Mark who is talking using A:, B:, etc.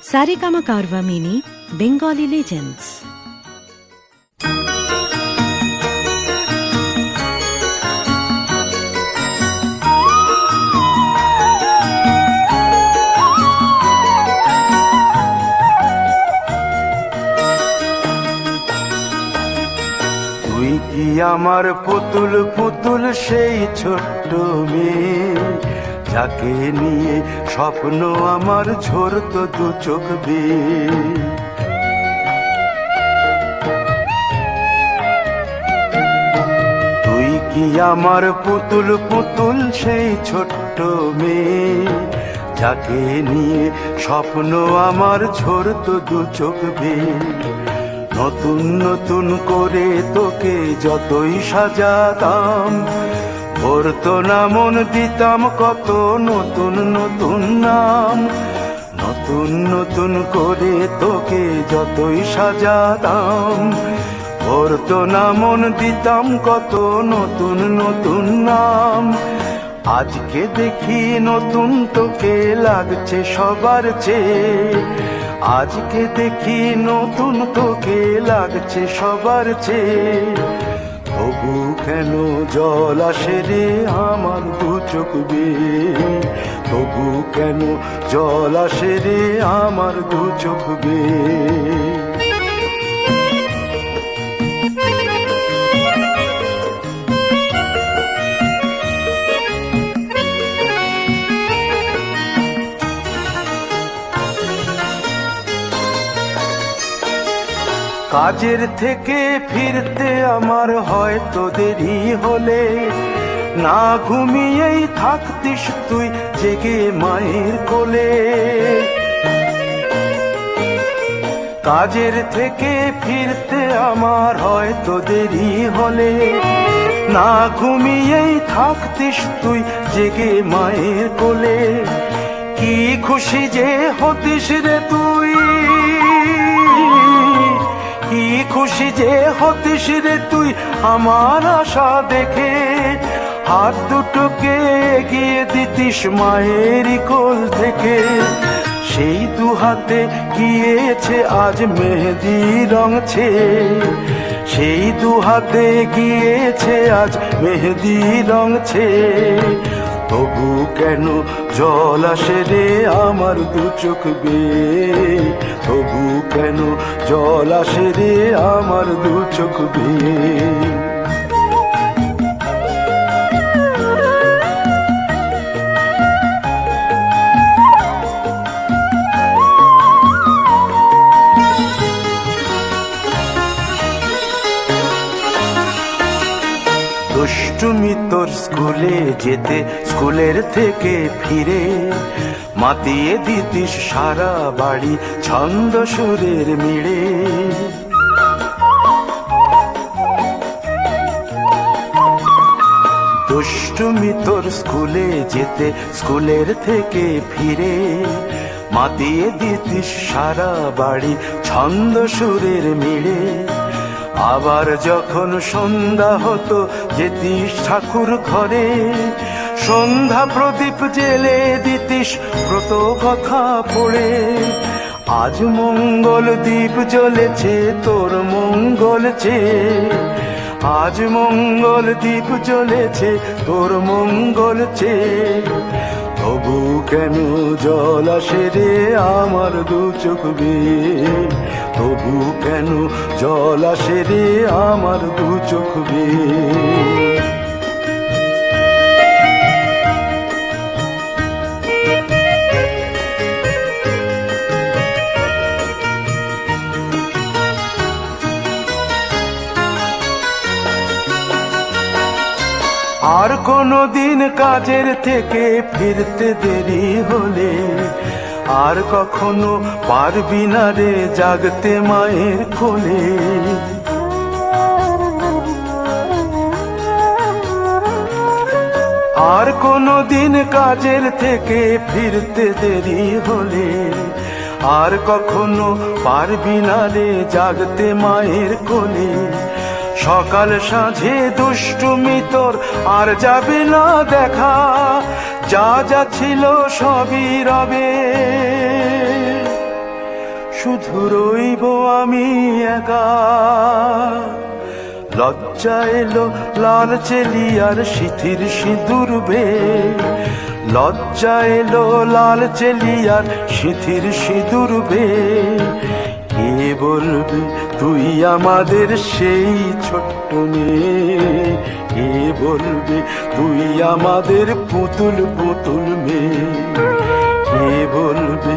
A: Saregama Carvaan mini Bengali legends.
B: তুই কি আমার পুতুল পুতুল সেই ছোট্ট মেয়ে, যাকে নিয়ে স্বপ্ন আমার ঝরতো দু চোখ বেয়ে। তুই কি আমার পুতুল পুতুল সেই ছোট্ট মেয়ে, যাকে নিয়ে স্বপ্ন আমার ঝরতো দু চোখ বেয়ে। নতুন নতুন করে তোকে যতই সাজাতাম, ভরতো না মন দিতাম কত নতুন নতুন নাম। নতুন নতুন করে তোকে যতই সাজাতাম, ভরতো না মন দিতাম কত নতুন নতুন নাম। আজকে দেখি নতুন তোকে লাগছে সবার চেয়ে, আজকে দেখি নতুন তোকে লাগছে সবার চেয়ে। তবু কেন জল আসে রে আমার দু চোখ বেয়ে, তবু কেন জল আসে রে আমার দু চোখ বেয়ে। কাজের থেকে ফিরতে আমার হয়তো দেরি হলে, না ঘুমিয়েই থাকতিস তুই জেগে মায়ের কোলে। কাজের থেকে ফিরতে আমার হয়তো দেরি হলে, না ঘুমিয়েই থাকতিস তুই জেগে মায়ের কোলে। কি খুশি যে হতিস রে তুই, কি খুশি যে হতিস রে তুই আমার আশা দেখে। হাত দুটোকে এগিয়ে দিতিস মায়ের কোল থেকে, সেই দু হাতে গিয়েছে আজ মেহেদি রং ছেয়ে। সেই দু হাতে গিয়েছে আজ মেহেদি রং ছেয়ে। তবু কেন জল আসে রে আমার দু চোখ বেয়ে, তবু কেন জল আসে রে আমার দু চোখ বেয়ে। দুষ্টুমি তোর স্কুলে যেতে, স্কুলের থেকে ফিরে মাতিয়ে দিতিস সারা বাড়ি ছন্দ সুরের মিড়ে। দুষ্টুমি তোর স্কুলে যেতে, স্কুলের থেকে ফিরে মাতিয়ে দিতিস সারা বাড়ি ছন্দ সুরের মিড়ে। আবার যখন সন্ধ্যা হতো যেতিস ঠাকুর ঘরে, সন্ধ্যা প্রদীপ জেলে দিতিস ব্রত কথা পড়ে। আজ মঙ্গল দ্বীপ জ্বলেছে তোর মঙ্গল চেয়ে, আজ মঙ্গল দ্বীপ জ্বলেছে তোর মঙ্গল চেয়ে। তবু কেন জল আসে রে আমার দু চোখ বেয়ে, তবু কেন জল আসে রে আমার দু চোখ বেয়ে। আর কোনো দিন কাজের থেকে ফিরতে দেরি হলে, আর কখনো পারবি না রে জাগতে মায়ের কোলে। আর কোনো দিন কাজের থেকে ফিরতে দেরি হলে, আর কখনো পারবি না রে জাগতে মায়ের কোলে। সকাল সাঁঝে দুষ্টুমি তোর আর যাবে না দেখা, যা যা ছিল সবই রবে। শুধু রইব আমি একা। লজ্জা এলো লাল চেলিয়ার সিথির সিঁদুর বে, লজ্জা এলো লাল চেলিয়ার সিথির সিঁদুর বে। কে বলবে তুই আমাদের সেই ছোট্ট মেয়ে, কে বলবে তুই আমাদের পুতুল পুতুল মেয়ে, কে বলবে